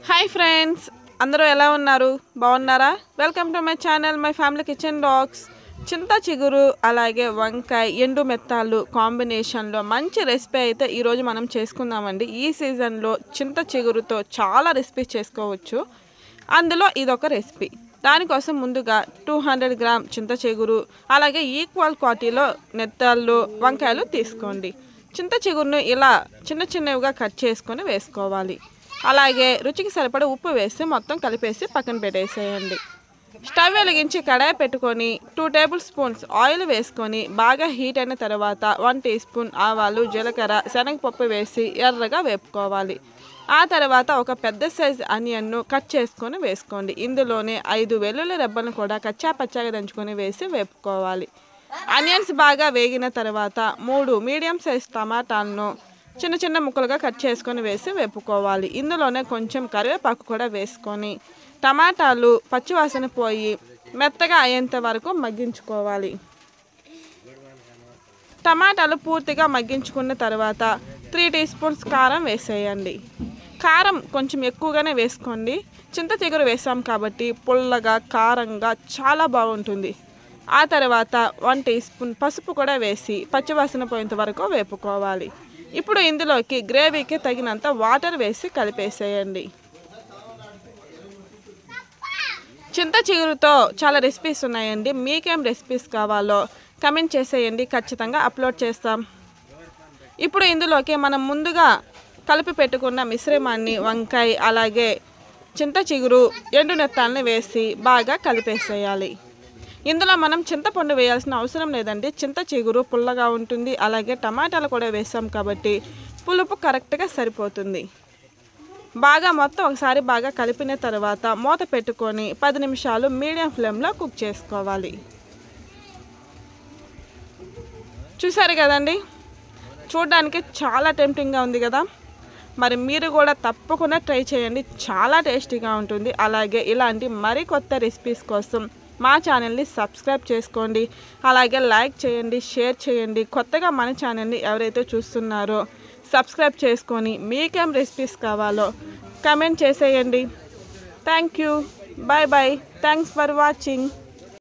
Hi friends, అందరూ ఎలా ఉన్నారు? బాగున్నారా? Welcome to my channel my family kitchen dogs. చింత చిగురు అలాగే వంకాయ ఎండు మెత్తాలు కాంబినేషన్లో మంచి రెసిపీ అయితే ఈరోజు మనం చేసుకుందామండి. ఈ సీజన్లో చింత చిగురుతో చాలా రెసిపీస్ చేసుకోవచ్చు. అందులో ఇదొక రెసిపీ. దానికోసం ముందుగా 200 గ్రామ్ చింత చిగురు అలాగే ఈక్వల్ క్వాంటిటీలో నెత్తాళ్ళు వంకాయలు తీసుకోండి. చింత చిగురును ఇలా చిన్న చిన్నవిగా కట్ చేసుకొని వేసుకోవాలి. అలాగే రుచికి సరిపడా ఉప్పు వేసి మొత్తం కలిపేసి పక్కన పెట్టేసేయండి. స్టవ్ వెలిగించి కడాయి పెట్టుకొని 2 టేబుల్ స్పూన్స్ ఆయిల్ వేసుకొని బాగా హీట్ అయిన తర్వాత 1 టీ స్పూన్ ఆవాలు, జీలకర్ర, శనగపప్పు వేసి ఎర్రగా వేపుకోవాలి. ఆ తర్వాత ఒక పెద్ద సైజ్ ఆనియన్ను కట్ చేసుకొని వేసుకోండి. ఇందులోనే 5 వెల్లుల్లి రెబ్బలను కూడా కచ్చా పచ్చాగా దంచుకొని వేసి వేపుకోవాలి. ఆనియన్స్ బాగా వేగిన తర్వాత 3 మీడియం సైజ్ టమాటాలను చిన్న చిన్న ముక్కలుగా కట్ చేసుకొని వేసి వేపుకోవాలి. ఇందులోనే కొంచెం కరివేపాకు కూడా వేసుకొని టమాటాలు పచ్చివాసన పోయి మెత్తగా అయ్యేంత వరకు మగ్గించుకోవాలి. టమాటాలు పూర్తిగా మగ్గించుకున్న తర్వాత 3 టీ స్పూన్స్ కారం వేసేయండి. కారం కొంచెం ఎక్కువగానే వేసుకోండి. చింత చిగురు వేసాం కాబట్టి పుల్లగా కారంగా చాలా బాగుంటుంది. ఆ తర్వాత 1 టీ స్పూన్ పసుపు కూడా వేసి పచ్చివాసన పోయేంత వరకు వేపుకోవాలి. ఇప్పుడు ఇందులోకి గ్రేవీకి తగినంత వాటర్ వేసి కలిపేసేయండి. చింత చిగురుతో చాలా రెసిపీస్ ఉన్నాయండి. మీకేం రెసిపీస్ కావాలో కమెంట్ చేసేయండి, ఖచ్చితంగా అప్లోడ్ చేస్తాం. ఇప్పుడు ఇందులోకి మనం ముందుగా కలిపి పెట్టుకున్న మిశ్రమాన్ని వంకాయ అలాగే చింత చిగురు ఎండు నెత్తాలని వేసి బాగా కలిపేసేయాలి. ఇందులో మనం చింతపండు వేయాల్సిన అవసరం లేదండి. చింత చిగురు పుల్లగా ఉంటుంది, అలాగే టమాటాలు కూడా వేసాం కాబట్టి పులుపు కరెక్ట్గా సరిపోతుంది. బాగా మొత్తం ఒకసారి బాగా కలిపిన తర్వాత మూత పెట్టుకొని 10 నిమిషాలు మీడియం ఫ్లేమ్లో కుక్ చేసుకోవాలి. చూసారు కదండి, చూడడానికి చాలా టెంప్టింగ్గా ఉంది కదా. మరి మీరు కూడా తప్పకుండా ట్రై చేయండి, చాలా టేస్టీగా ఉంటుంది. అలాగే ఇలాంటి మరికొత్త రెసిపీస్ కోసం మా ఛానల్ని సబ్స్క్రైబ్ చేసుకోండి, అలాగే లైక్ చేయండి, షేర్ చేయండి. కొత్తగా మన ఛానల్ని ఎవరైతే చూస్తున్నారో సబ్స్క్రైబ్ చేసుకొని మీకేం రెసిపీస్ కావాలో కమెంట్ చేసేయండి. Thank you, bye bye, thanks for watching.